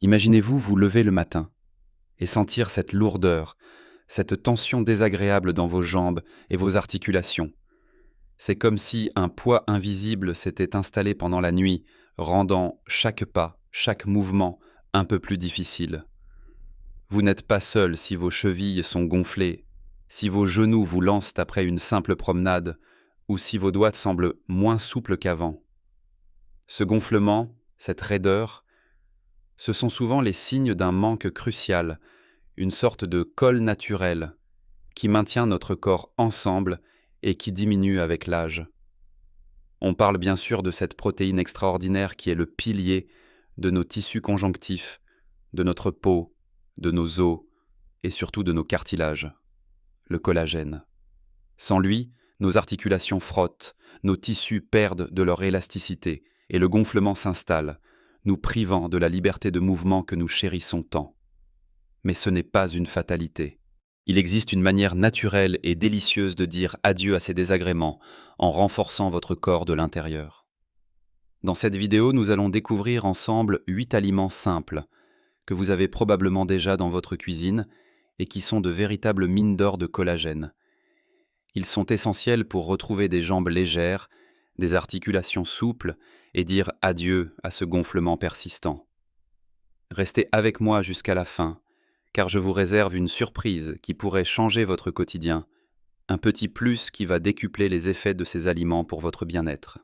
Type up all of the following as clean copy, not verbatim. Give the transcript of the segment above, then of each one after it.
Imaginez-vous vous lever le matin et sentir cette lourdeur, cette tension désagréable dans vos jambes et vos articulations. C'est comme si un poids invisible s'était installé pendant la nuit, rendant chaque pas, chaque mouvement un peu plus difficile. Vous n'êtes pas seul si vos chevilles sont gonflées, si vos genoux vous lancent après une simple promenade, ou si vos doigts semblent moins souples qu'avant. Ce gonflement, cette raideur, ce sont souvent les signes d'un manque crucial, une sorte de colle naturel qui maintient notre corps ensemble et qui diminue avec l'âge. On parle bien sûr de cette protéine extraordinaire qui est le pilier de nos tissus conjonctifs, de notre peau, de nos os et surtout de nos cartilages, le collagène. Sans lui, nos articulations frottent, nos tissus perdent de leur élasticité et le gonflement s'installe, nous privant de la liberté de mouvement que nous chérissons tant. Mais ce n'est pas une fatalité. Il existe une manière naturelle et délicieuse de dire adieu à ces désagréments en renforçant votre corps de l'intérieur. Dans cette vidéo, nous allons découvrir ensemble 8 aliments simples que vous avez probablement déjà dans votre cuisine et qui sont de véritables mines d'or de collagène. Ils sont essentiels pour retrouver des jambes légères, des articulations souples et dire adieu à ce gonflement persistant. Restez avec moi jusqu'à la fin, car je vous réserve une surprise qui pourrait changer votre quotidien, un petit plus qui va décupler les effets de ces aliments pour votre bien-être.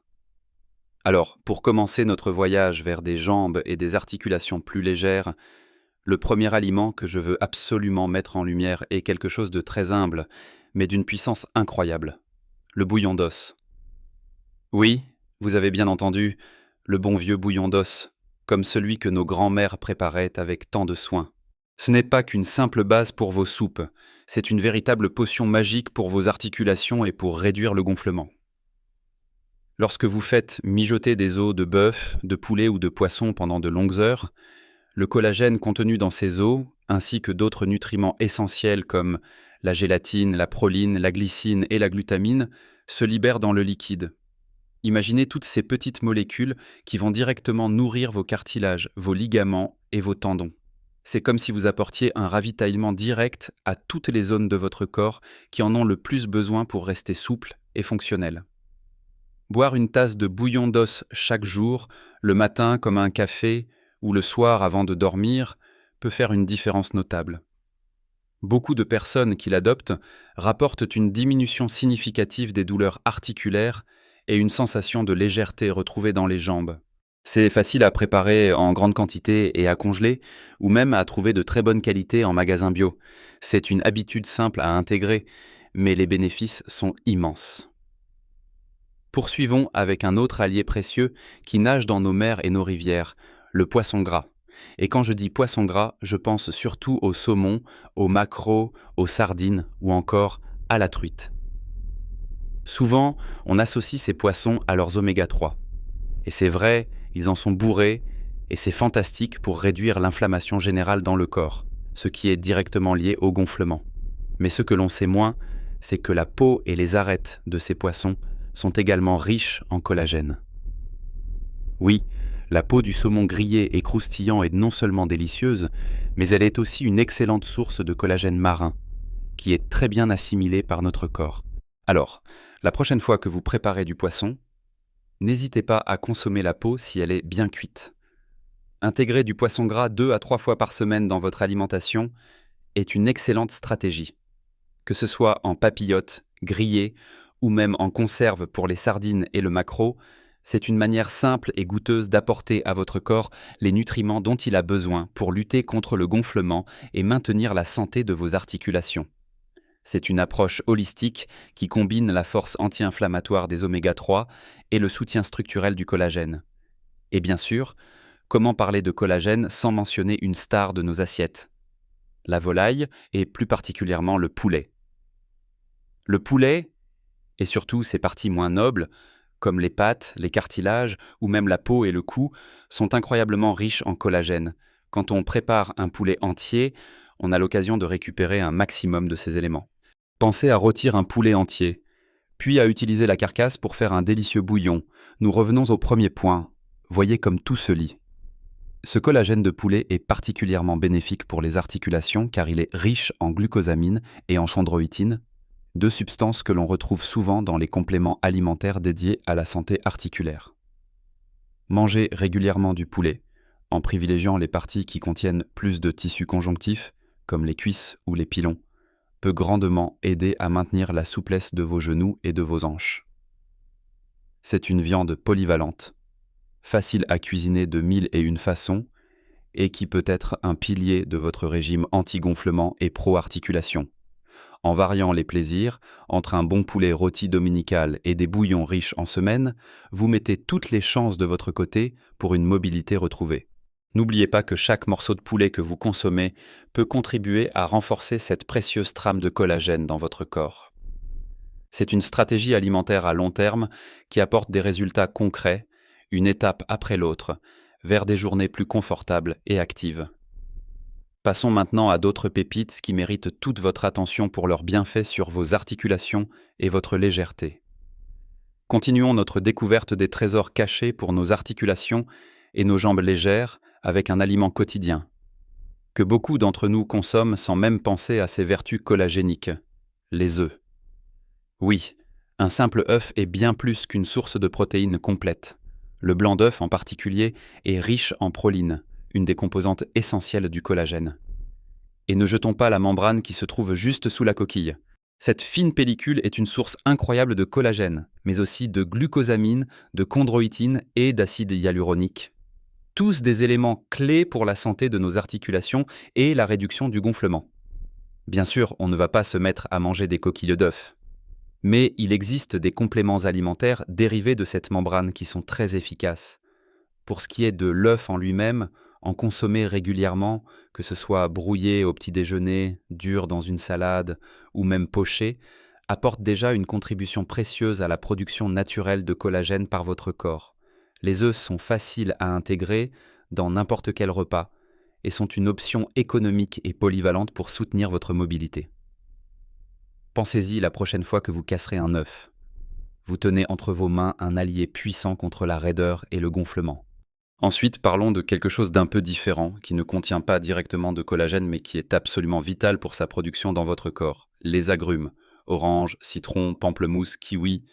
Alors, pour commencer notre voyage vers des jambes et des articulations plus légères, le premier aliment que je veux absolument mettre en lumière est quelque chose de très humble, mais d'une puissance incroyable, le bouillon d'os. Oui, vous avez bien entendu, le bon vieux bouillon d'os, comme celui que nos grands-mères préparaient avec tant de soin. Ce n'est pas qu'une simple base pour vos soupes, c'est une véritable potion magique pour vos articulations et pour réduire le gonflement. Lorsque vous faites mijoter des os de bœuf, de poulet ou de poisson pendant de longues heures, le collagène contenu dans ces os, ainsi que d'autres nutriments essentiels comme la gélatine, la proline, la glycine et la glutamine, se libèrent dans le liquide. Imaginez toutes ces petites molécules qui vont directement nourrir vos cartilages, vos ligaments et vos tendons. C'est comme si vous apportiez un ravitaillement direct à toutes les zones de votre corps qui en ont le plus besoin pour rester souples et fonctionnels. Boire une tasse de bouillon d'os chaque jour, le matin comme un café ou le soir avant de dormir, peut faire une différence notable. Beaucoup de personnes qui l'adoptent rapportent une diminution significative des douleurs articulaires et une sensation de légèreté retrouvée dans les jambes. C'est facile à préparer en grande quantité et à congeler, ou même à trouver de très bonne qualité en magasin bio. C'est une habitude simple à intégrer, mais les bénéfices sont immenses. Poursuivons avec un autre allié précieux qui nage dans nos mers et nos rivières, le poisson gras. Et quand je dis poisson gras, je pense surtout au saumon, aux maquereaux, aux sardines ou encore à la truite. Souvent, on associe ces poissons à leurs oméga 3. Et c'est vrai, ils en sont bourrés, et c'est fantastique pour réduire l'inflammation générale dans le corps, ce qui est directement lié au gonflement. Mais ce que l'on sait moins, c'est que la peau et les arêtes de ces poissons sont également riches en collagène. Oui, la peau du saumon grillé et croustillant est non seulement délicieuse, mais elle est aussi une excellente source de collagène marin, qui est très bien assimilé par notre corps. Alors, la prochaine fois que vous préparez du poisson, n'hésitez pas à consommer la peau si elle est bien cuite. Intégrer du poisson gras 2 à 3 fois par semaine dans votre alimentation est une excellente stratégie. Que ce soit en papillote, grillé ou même en conserve pour les sardines et le maquereau, c'est une manière simple et goûteuse d'apporter à votre corps les nutriments dont il a besoin pour lutter contre le gonflement et maintenir la santé de vos articulations. C'est une approche holistique qui combine la force anti-inflammatoire des oméga 3 et le soutien structurel du collagène. Et bien sûr, comment parler de collagène sans mentionner une star de nos assiettes ? La volaille et plus particulièrement le poulet. Le poulet, et surtout ses parties moins nobles, comme les pattes, les cartilages ou même la peau et le cou, sont incroyablement riches en collagène. Quand on prépare un poulet entier, on a l'occasion de récupérer un maximum de ces éléments. Pensez à rôtir un poulet entier, puis à utiliser la carcasse pour faire un délicieux bouillon. Nous revenons au premier point. Voyez comme tout se lie. Ce collagène de poulet est particulièrement bénéfique pour les articulations car il est riche en glucosamine et en chondroïtine, deux substances que l'on retrouve souvent dans les compléments alimentaires dédiés à la santé articulaire. Mangez régulièrement du poulet, en privilégiant les parties qui contiennent plus de tissu conjonctif, comme les cuisses ou les pilons, peut grandement aider à maintenir la souplesse de vos genoux et de vos hanches. C'est une viande polyvalente, facile à cuisiner de mille et une façons, et qui peut être un pilier de votre régime anti-gonflement et pro-articulation. En variant les plaisirs, entre un bon poulet rôti dominical et des bouillons riches en semaine, vous mettez toutes les chances de votre côté pour une mobilité retrouvée. N'oubliez pas que chaque morceau de poulet que vous consommez peut contribuer à renforcer cette précieuse trame de collagène dans votre corps. C'est une stratégie alimentaire à long terme qui apporte des résultats concrets, une étape après l'autre, vers des journées plus confortables et actives. Passons maintenant à d'autres pépites qui méritent toute votre attention pour leurs bienfaits sur vos articulations et votre légèreté. Continuons notre découverte des trésors cachés pour nos articulations et nos jambes légères avec un aliment quotidien, que beaucoup d'entre nous consomment sans même penser à ses vertus collagéniques, les œufs. Oui, un simple œuf est bien plus qu'une source de protéines complète. Le blanc d'œuf en particulier est riche en proline, une des composantes essentielles du collagène. Et ne jetons pas la membrane qui se trouve juste sous la coquille. Cette fine pellicule est une source incroyable de collagène, mais aussi de glucosamine, de chondroïtine et d'acide hyaluronique. Tous des éléments clés pour la santé de nos articulations et la réduction du gonflement. Bien sûr, on ne va pas se mettre à manger des coquilles d'œufs. Mais il existe des compléments alimentaires dérivés de cette membrane qui sont très efficaces. Pour ce qui est de l'œuf en lui-même, en consommer régulièrement, que ce soit brouillé au petit déjeuner, dur dans une salade ou même poché, apporte déjà une contribution précieuse à la production naturelle de collagène par votre corps. Les œufs sont faciles à intégrer dans n'importe quel repas et sont une option économique et polyvalente pour soutenir votre mobilité. Pensez-y la prochaine fois que vous casserez un œuf. Vous tenez entre vos mains un allié puissant contre la raideur et le gonflement. Ensuite, parlons de quelque chose d'un peu différent, qui ne contient pas directement de collagène, mais qui est absolument vital pour sa production dans votre corps. Les agrumes, orange, citron, pamplemousse, kiwi,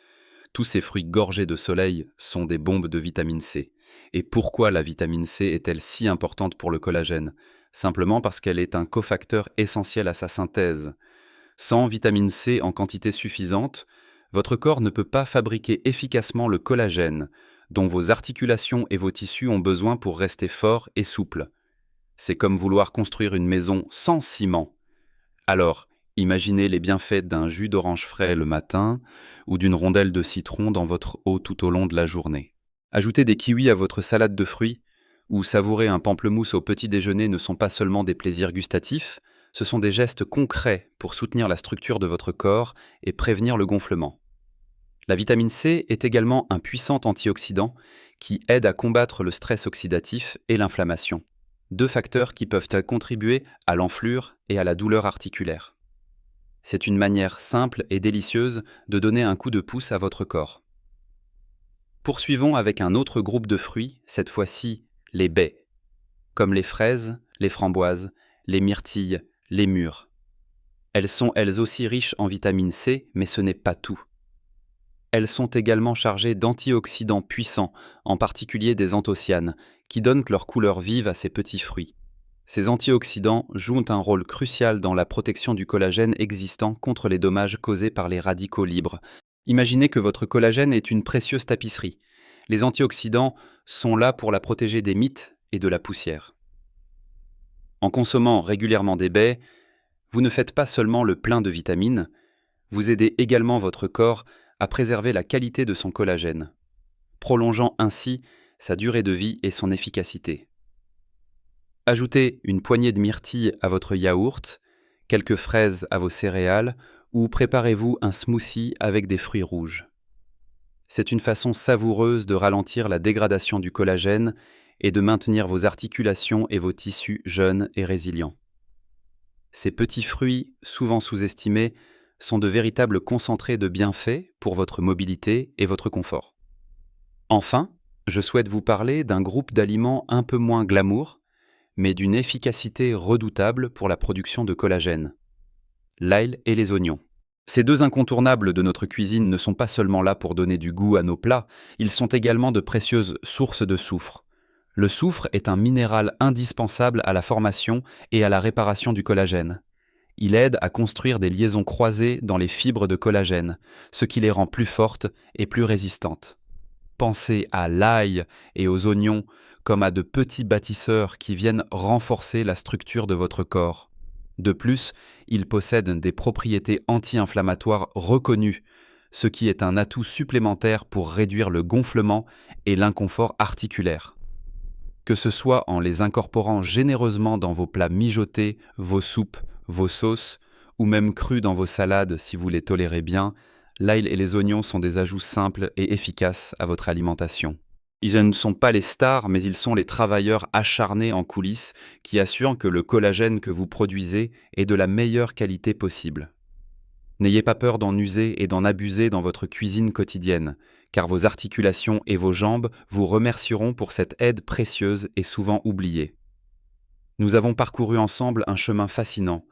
tous ces fruits gorgés de soleil sont des bombes de vitamine C. Et pourquoi la vitamine C est-elle si importante pour le collagène ? Simplement parce qu'elle est un cofacteur essentiel à sa synthèse. Sans vitamine C en quantité suffisante, votre corps ne peut pas fabriquer efficacement le collagène, dont vos articulations et vos tissus ont besoin pour rester forts et souples. C'est comme vouloir construire une maison sans ciment. Alors, imaginez les bienfaits d'un jus d'orange frais le matin ou d'une rondelle de citron dans votre eau tout au long de la journée. Ajouter des kiwis à votre salade de fruits ou savourer un pamplemousse au petit déjeuner ne sont pas seulement des plaisirs gustatifs, ce sont des gestes concrets pour soutenir la structure de votre corps et prévenir le gonflement. La vitamine C est également un puissant antioxydant qui aide à combattre le stress oxydatif et l'inflammation, deux facteurs qui peuvent contribuer à l'enflure et à la douleur articulaire. C'est une manière simple et délicieuse de donner un coup de pouce à votre corps. Poursuivons avec un autre groupe de fruits, cette fois-ci les baies, comme les fraises, les framboises, les myrtilles, les mûres. Elles sont elles aussi riches en vitamine C, mais ce n'est pas tout. Elles sont également chargées d'antioxydants puissants, en particulier des anthocyanes, qui donnent leur couleur vive à ces petits fruits. Ces antioxydants jouent un rôle crucial dans la protection du collagène existant contre les dommages causés par les radicaux libres. Imaginez que votre collagène est une précieuse tapisserie. Les antioxydants sont là pour la protéger des mites et de la poussière. En consommant régulièrement des baies, vous ne faites pas seulement le plein de vitamines, vous aidez également votre corps à préserver la qualité de son collagène, prolongeant ainsi sa durée de vie et son efficacité. Ajoutez une poignée de myrtilles à votre yaourt, quelques fraises à vos céréales ou préparez-vous un smoothie avec des fruits rouges. C'est une façon savoureuse de ralentir la dégradation du collagène et de maintenir vos articulations et vos tissus jeunes et résilients. Ces petits fruits, souvent sous-estimés, sont de véritables concentrés de bienfaits pour votre mobilité et votre confort. Enfin, je souhaite vous parler d'un groupe d'aliments un peu moins glamour, mais d'une efficacité redoutable pour la production de collagène: l'ail et les oignons. Ces deux incontournables de notre cuisine ne sont pas seulement là pour donner du goût à nos plats, ils sont également de précieuses sources de soufre. Le soufre est un minéral indispensable à la formation et à la réparation du collagène. Il aide à construire des liaisons croisées dans les fibres de collagène, ce qui les rend plus fortes et plus résistantes. Pensez à l'ail et aux oignons comme à de petits bâtisseurs qui viennent renforcer la structure de votre corps. De plus, ils possèdent des propriétés anti-inflammatoires reconnues, ce qui est un atout supplémentaire pour réduire le gonflement et l'inconfort articulaire. Que ce soit en les incorporant généreusement dans vos plats mijotés, vos soupes, vos sauces, ou même crus dans vos salades si vous les tolérez bien, l'ail et les oignons sont des ajouts simples et efficaces à votre alimentation. Ils ne sont pas les stars, mais ils sont les travailleurs acharnés en coulisses qui assurent que le collagène que vous produisez est de la meilleure qualité possible. N'ayez pas peur d'en user et d'en abuser dans votre cuisine quotidienne, car vos articulations et vos jambes vous remercieront pour cette aide précieuse et souvent oubliée. Nous avons parcouru ensemble un chemin fascinant,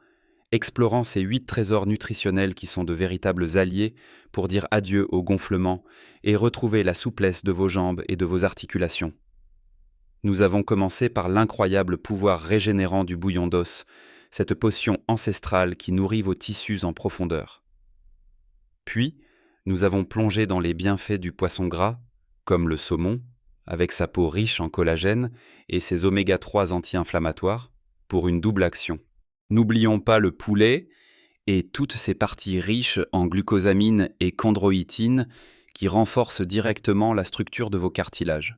explorant ces 8 trésors nutritionnels qui sont de véritables alliés pour dire adieu au gonflement et retrouver la souplesse de vos jambes et de vos articulations. Nous avons commencé par l'incroyable pouvoir régénérant du bouillon d'os, cette potion ancestrale qui nourrit vos tissus en profondeur. Puis, nous avons plongé dans les bienfaits du poisson gras, comme le saumon, avec sa peau riche en collagène et ses oméga-3 anti-inflammatoires, pour une double action. N'oublions pas le poulet et toutes ses parties riches en glucosamine et chondroïtine qui renforcent directement la structure de vos cartilages.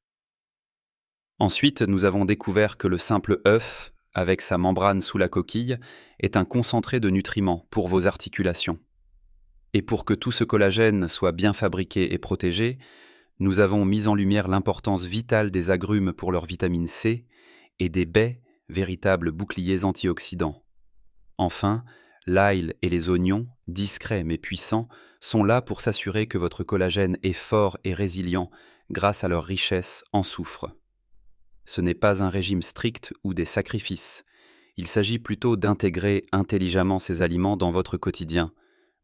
Ensuite, nous avons découvert que le simple œuf, avec sa membrane sous la coquille, est un concentré de nutriments pour vos articulations. Et pour que tout ce collagène soit bien fabriqué et protégé, nous avons mis en lumière l'importance vitale des agrumes pour leur vitamine C et des baies, véritables boucliers antioxydants. Enfin, l'ail et les oignons, discrets mais puissants, sont là pour s'assurer que votre collagène est fort et résilient grâce à leur richesse en soufre. Ce n'est pas un régime strict ou des sacrifices. Il s'agit plutôt d'intégrer intelligemment ces aliments dans votre quotidien,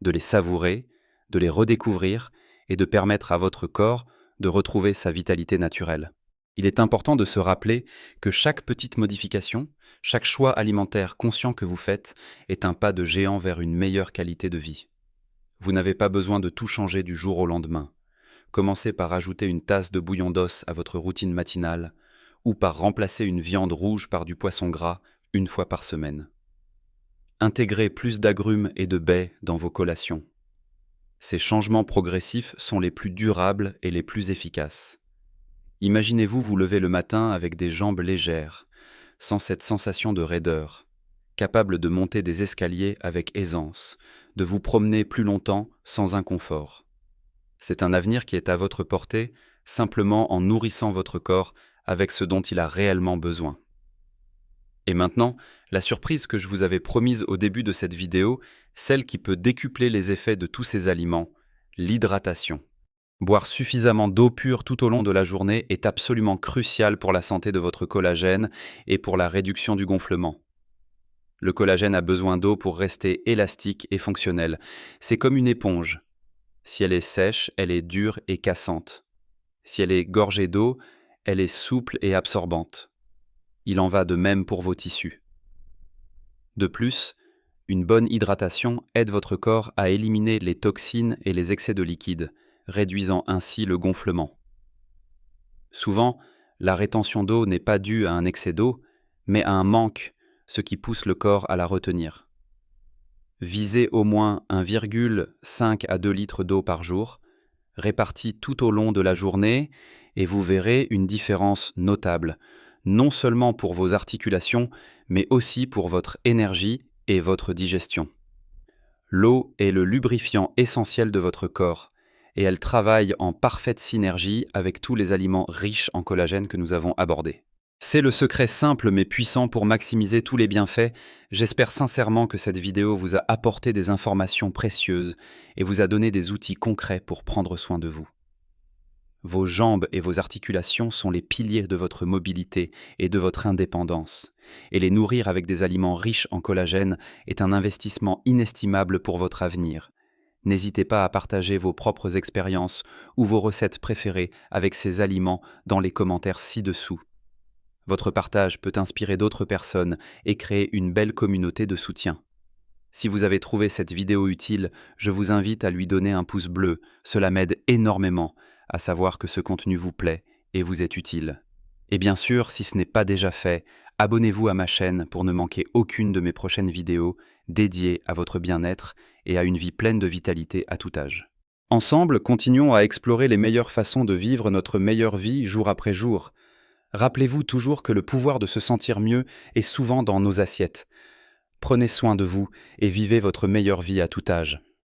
de les savourer, de les redécouvrir et de permettre à votre corps de retrouver sa vitalité naturelle. Il est important de se rappeler que chaque petite modification, chaque choix alimentaire conscient que vous faites est un pas de géant vers une meilleure qualité de vie. Vous n'avez pas besoin de tout changer du jour au lendemain. Commencez par ajouter une tasse de bouillon d'os à votre routine matinale ou par remplacer une viande rouge par du poisson gras une fois par semaine. Intégrez plus d'agrumes et de baies dans vos collations. Ces changements progressifs sont les plus durables et les plus efficaces. Imaginez-vous vous lever le matin avec des jambes légères, sans cette sensation de raideur, capable de monter des escaliers avec aisance, de vous promener plus longtemps sans inconfort. C'est un avenir qui est à votre portée, simplement en nourrissant votre corps avec ce dont il a réellement besoin. Et maintenant, la surprise que je vous avais promise au début de cette vidéo, celle qui peut décupler les effets de tous ces aliments, l'hydratation. Boire suffisamment d'eau pure tout au long de la journée est absolument crucial pour la santé de votre collagène et pour la réduction du gonflement. Le collagène a besoin d'eau pour rester élastique et fonctionnel. C'est comme une éponge. Si elle est sèche, elle est dure et cassante. Si elle est gorgée d'eau, elle est souple et absorbante. Il en va de même pour vos tissus. De plus, une bonne hydratation aide votre corps à éliminer les toxines et les excès de liquide, réduisant ainsi le gonflement. Souvent, la rétention d'eau n'est pas due à un excès d'eau, mais à un manque, ce qui pousse le corps à la retenir. Visez au moins 1,5 à 2 litres d'eau par jour, répartis tout au long de la journée, et vous verrez une différence notable, non seulement pour vos articulations, mais aussi pour votre énergie et votre digestion. L'eau est le lubrifiant essentiel de votre corps, et elle travaille en parfaite synergie avec tous les aliments riches en collagène que nous avons abordés. C'est le secret simple mais puissant pour maximiser tous les bienfaits. J'espère sincèrement que cette vidéo vous a apporté des informations précieuses et vous a donné des outils concrets pour prendre soin de vous. Vos jambes et vos articulations sont les piliers de votre mobilité et de votre indépendance. Et les nourrir avec des aliments riches en collagène est un investissement inestimable pour votre avenir. N'hésitez pas à partager vos propres expériences ou vos recettes préférées avec ces aliments dans les commentaires ci-dessous. Votre partage peut inspirer d'autres personnes et créer une belle communauté de soutien. Si vous avez trouvé cette vidéo utile, je vous invite à lui donner un pouce bleu, cela m'aide énormément à savoir que ce contenu vous plaît et vous est utile. Et bien sûr, si ce n'est pas déjà fait, abonnez-vous à ma chaîne pour ne manquer aucune de mes prochaines vidéos dédiées à votre bien-être et à une vie pleine de vitalité à tout âge. Ensemble, continuons à explorer les meilleures façons de vivre notre meilleure vie jour après jour. Rappelez-vous toujours que le pouvoir de se sentir mieux est souvent dans nos assiettes. Prenez soin de vous et vivez votre meilleure vie à tout âge.